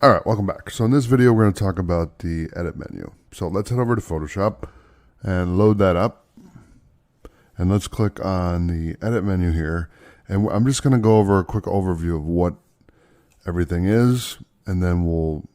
All right, welcome back. So in this video, we're going to talk about the edit menu. So let's head over to Photoshop and load that up. And let's click on the edit menu here. And I'm just going to go over a quick overview of what everything is, and then we'll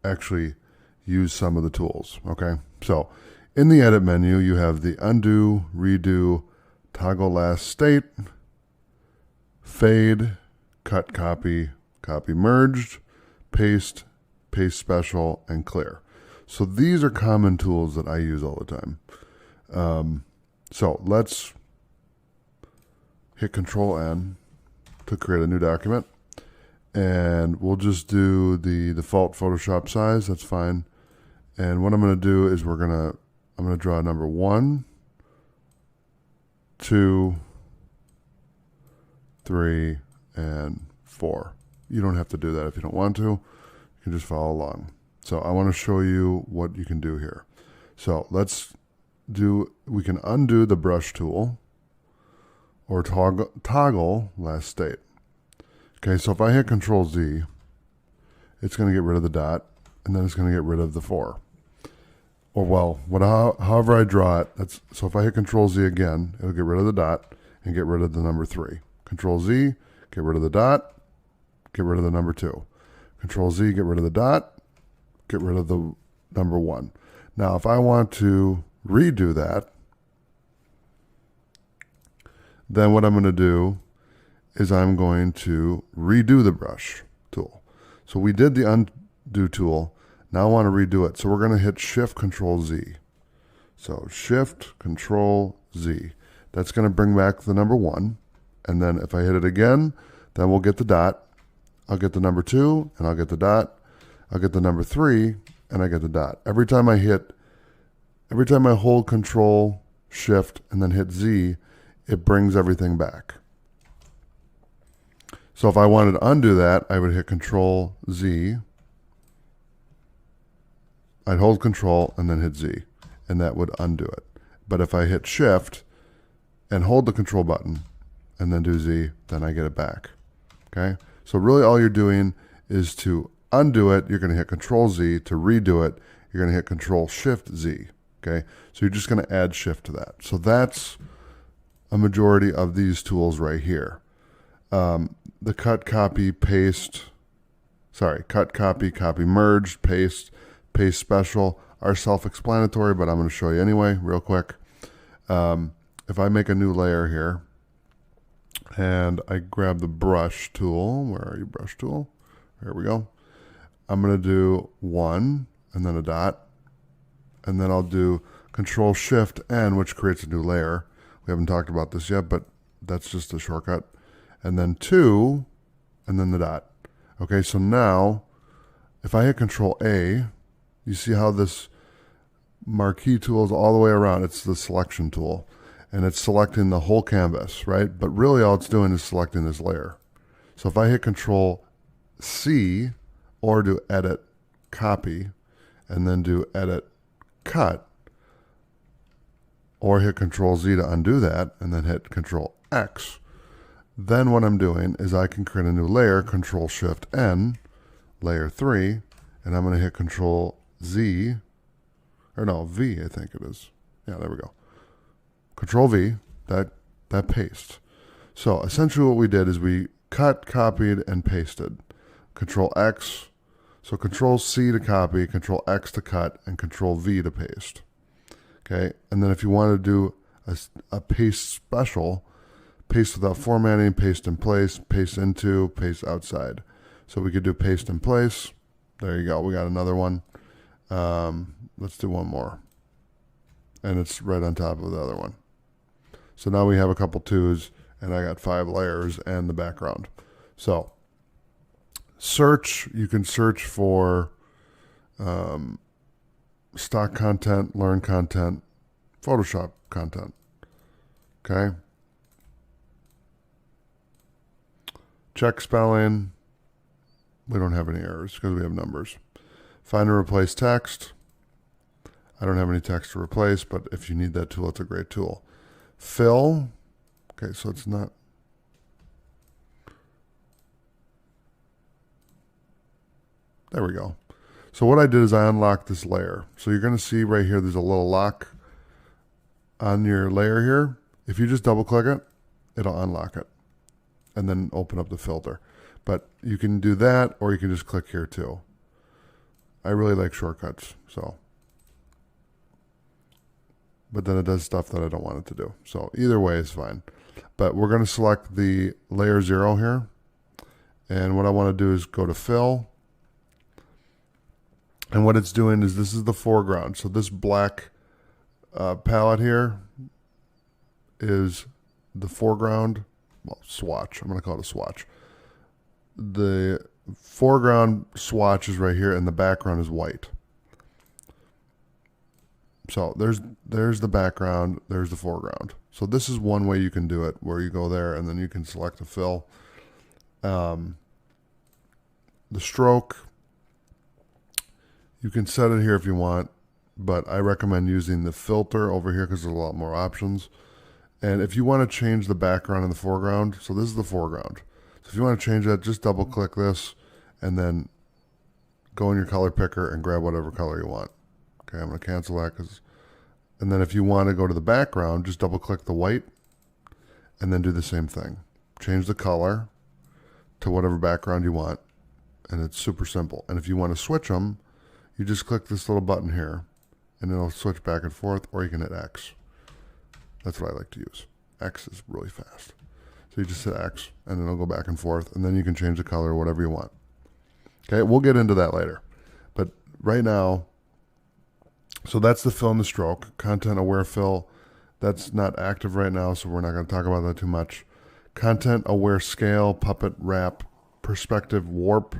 actually use some of the tools. Okay. So in the edit menu, you have the undo, redo, toggle last state, fade, cut, copy, copy merged, paste, paste special, and clear. So these are common tools that I use all the time. So let's hit Control N to create a new document. And we'll just do the default Photoshop size. That's fine. And what I'm going to do is I'm going to draw number 1, 2, 3, and 4. You don't have to do that if you don't want to. You can just follow along. So I want to show you what you can do here. So we can undo the brush tool or toggle last state. Okay, so if I hit Control Z, it's going to get rid of the dot, and then it's going to get rid of the 4. Or well, however I draw it, so if I hit Control Z again, it'll get rid of the dot and get rid of the number 3. Control Z, get rid of the dot, get rid of the number 2. Control Z, get rid of the dot, get rid of the number 1. Now, if I want to redo that, then what I'm going to do is I'm going to redo the brush tool. So we did the undo tool. Now I want to redo it. So we're going to hit Shift Control Z. So Shift Control Z. That's going to bring back the number 1. And then if I hit it again, then we'll get the dot. I'll get the number 2, and I'll get the dot. I'll get the number 3, and I get the dot. Every time I hold Control, Shift, and then hit Z, it brings everything back. So if I wanted to undo that, I would hit Control Z. I'd hold Control and then hit Z, and that would undo it. But if I hit Shift and hold the Control button and then do Z, then I get it back. Okay? So really all you're doing is to undo it, you're going to hit Control Z. To redo it, you're going to hit Control Shift Z. Okay? So you're just going to add Shift to that. So that's a majority of these tools right here. The cut, copy, copy, merge, paste, paste special are self-explanatory, but I'm going to show you anyway real quick. If I make a new layer here and I grab the brush tool, where are you, brush tool? Here we go. I'm going to do 1 and then a dot, and then I'll do Control Shift N, which creates a new layer. We haven't talked about this yet, but that's just a shortcut. And then 2, and then the dot. Okay, so now, if I hit Control A, you see how this marquee tool is all the way around. It's the selection tool, and it's selecting the whole canvas, right? But really all it's doing is selecting this layer. So if I hit Control C, or do Edit, Copy, and then do Edit, Cut, or hit Control Z to undo that, and then hit Control X, then what I'm doing is I can create a new layer, Control Shift N, layer 3, and I'm going to hit Control Z, or no, V, I think it is. Yeah, there we go. Control V, that paste. So essentially what we did is we cut, copied, and pasted. Control X, so Control C to copy, Control X to cut, and Control V to paste. Okay, and then if you want to do a paste special, paste without formatting, paste in place, paste into, paste outside. So we could do paste in place. There you go. We got another one. Let's do one more. And it's right on top of the other one. So now we have a couple 2s, and I got 5 layers and the background. So search, you can search for stock content, learn content, Photoshop content. Okay. Check spelling. We don't have any errors because we have numbers. Find and replace text. I don't have any text to replace, but if you need that tool, it's a great tool. Fill. Okay, so it's not. There we go. So what I did is I unlocked this layer. So you're going to see right here, there's a little lock on your layer here. If you just double click it, it'll unlock it and then open up the filter. But you can do that, or you can just click here too. I really like shortcuts, so. But then it does stuff that I don't want it to do. So either way is fine. But we're going to select the layer 0 here. And what I want to do is go to fill. And what it's doing is this is the foreground. So this black palette here is the foreground, well, swatch. I'm going to call it a swatch. The foreground swatch is right here, and the background is white. So there's the background, there's the foreground. So this is one way you can do it, where you go there and then you can select a fill. The stroke, you can set it here if you want, but I recommend using the filter over here because there's a lot more options. And if you want to change the background and the foreground, so this is the foreground. So if you want to change that, just double click this and then go in your color picker and grab whatever color you want. Okay, I'm going to cancel that and then if you want to go to the background, just double click the white and then do the same thing. Change the color to whatever background you want, and it's super simple. And if you want to switch them, you just click this little button here and it'll switch back and forth, or you can hit X. That's what I like to use. X is really fast. So you just hit X and then it'll go back and forth, and then you can change the color whatever you want. Okay, we'll get into that later. But right now, so that's the fill and the stroke. Content aware fill, that's not active right now, so we're not going to talk about that too much. Content aware scale, puppet, wrap, perspective, warp,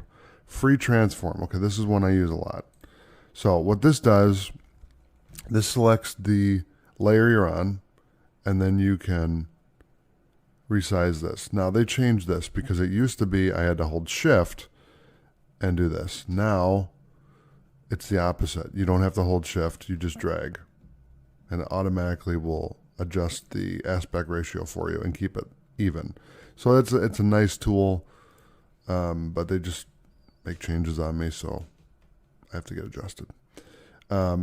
free transform. Okay, this is one I use a lot. So what this does, this selects the layer you're on, and then you can resize this. Now they changed this because it used to be I had to hold shift and do this. Now it's the opposite. You don't have to hold shift, you just drag, and it automatically will adjust the aspect ratio for you and keep it even. So it's a nice tool, but they just make changes on me, so I have to get adjusted.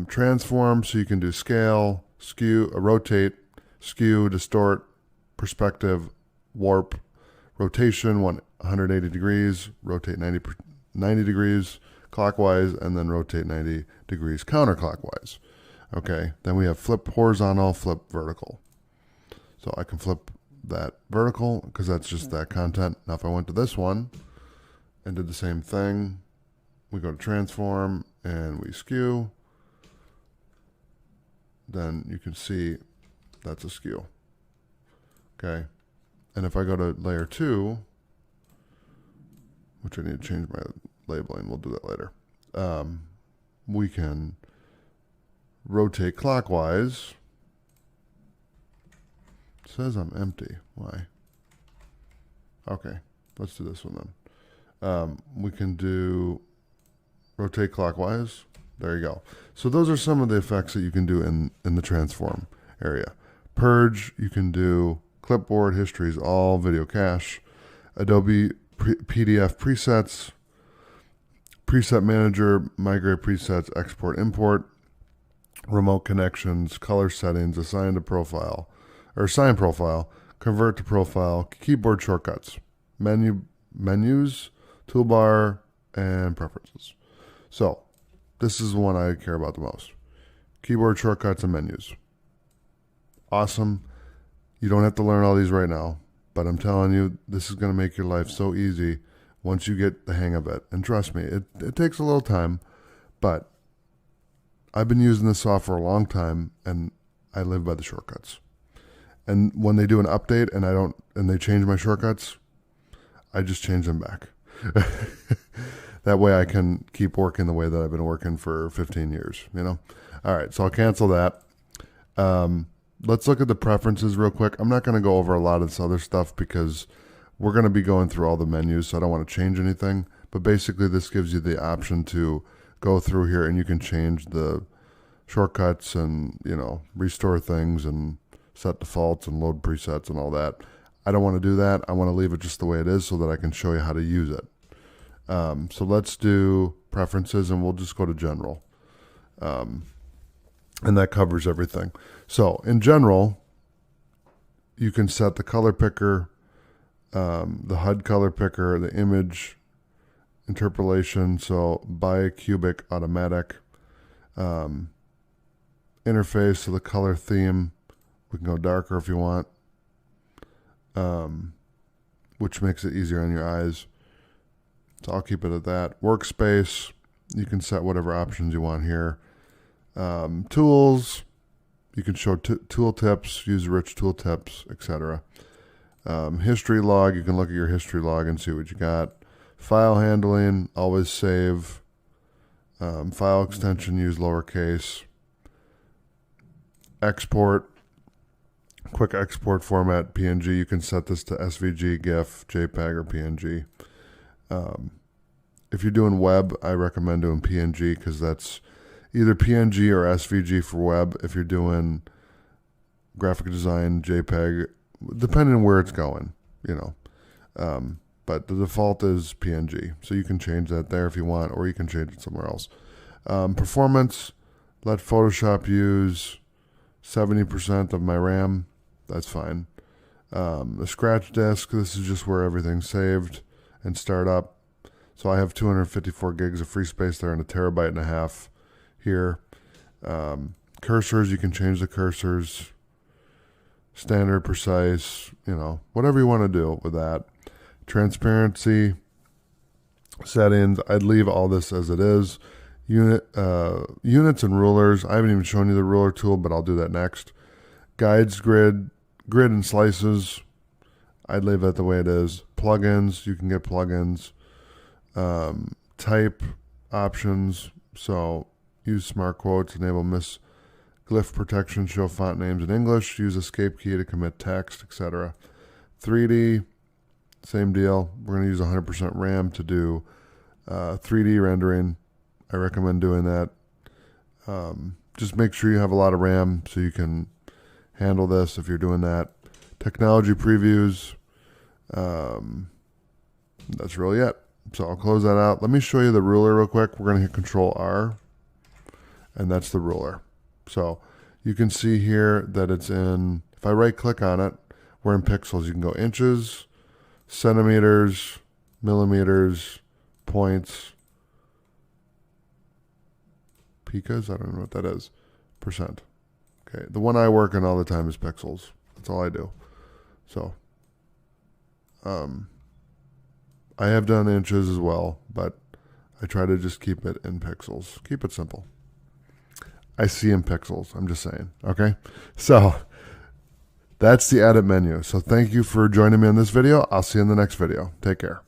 Transform, so you can do scale, skew, rotate, skew, distort, perspective, warp, rotation 180 degrees, rotate 90 degrees clockwise, and then rotate 90 degrees counterclockwise. Okay, then we have flip horizontal, flip vertical. So I can flip that vertical because that's just that content. Now if I went to this one and did the same thing, we go to transform and we skew, then you can see that's a skew. Okay, and if I go to layer 2, which I need to change my labeling, we'll do that later, we can rotate clockwise. It says I'm empty. Why? Okay, let's do this one then. We can do rotate clockwise. There you go. So those are some of the effects that you can do in the transform area. Purge, you can do clipboard, histories, all, video cache, Adobe PDF presets, preset manager, migrate presets, export, import, remote connections, color settings, assign to profile, or assign profile, convert to profile, keyboard shortcuts, menus, toolbar, and preferences. So this is the one I care about the most. Keyboard shortcuts and menus. Awesome. You don't have to learn all these right now, but I'm telling you, this is going to make your life so easy once you get the hang of it. And trust me, it takes a little time, but I've been using this software a long time, and I live by the shortcuts. And when they do an update and they change my shortcuts, I just change them back. That way I can keep working the way that I've been working for 15 years, you know? All right, so I'll cancel that. Let's look at the preferences real quick. I'm not going to go over a lot of this other stuff because we're going to be going through all the menus, so I don't want to change anything. But basically, this gives you the option to go through here, and you can change the shortcuts and, you know, restore things and set defaults and load presets and all that. I don't want to do that. I want to leave it just the way it is so that I can show you how to use it. So let's do preferences, and we'll just go to general. And that covers everything. So in general, you can set the color picker, the HUD color picker, the image interpolation, so bicubic automatic, interface, so the color theme, we can go darker if you want, which makes it easier on your eyes. So I'll keep it at that. Workspace, you can set whatever options you want here. Tools, you can show tool tips, use rich tool tips, etc. History log, you can look at your history log and see what you got. File handling, always save. File extension, use lowercase. Export, quick export format, PNG. You can set this to SVG, GIF, JPEG, or PNG. If you're doing web, I recommend doing PNG because that's either PNG or SVG for web. If you're doing graphic design, JPEG, depending on where it's going, you know. But the default is PNG. So you can change that there if you want, or you can change it somewhere else. Performance, let Photoshop use 70% of my RAM. That's fine. The scratch disk, this is just where everything's saved and start up. So I have 254 gigs of free space there and 1.5 terabytes here. Cursors, you can change the cursors. Standard, precise, you know, whatever you want to do with that. Transparency, settings, I'd leave all this as it is. Units and rulers, I haven't even shown you the ruler tool, but I'll do that next. Guides, grid and slices, I'd leave that the way it is. Plugins, you can get plugins. Type options, so use smart quotes, enable glyph protection, show font names in English, use escape key to commit text, etc. 3D, same deal. We're going to use 100% RAM to do 3D rendering. I recommend doing that. Just make sure you have a lot of RAM so you can handle this if you're doing that. Technology previews. That's really it. So I'll close that out. Let me show you the ruler real quick. We're going to hit Control R, and that's the ruler. So you can see here that it's in, if I right click on it, we're in pixels. You can go inches, centimeters, millimeters, points, picas, I don't know what that is, percent. Okay, the one I work in all the time is pixels. That's all I do. So I have done inches as well, but I try to just keep it in pixels. Keep it simple. I see in pixels, I'm just saying, okay? So that's the edit menu. So thank you for joining me on this video. I'll see you in the next video. Take care.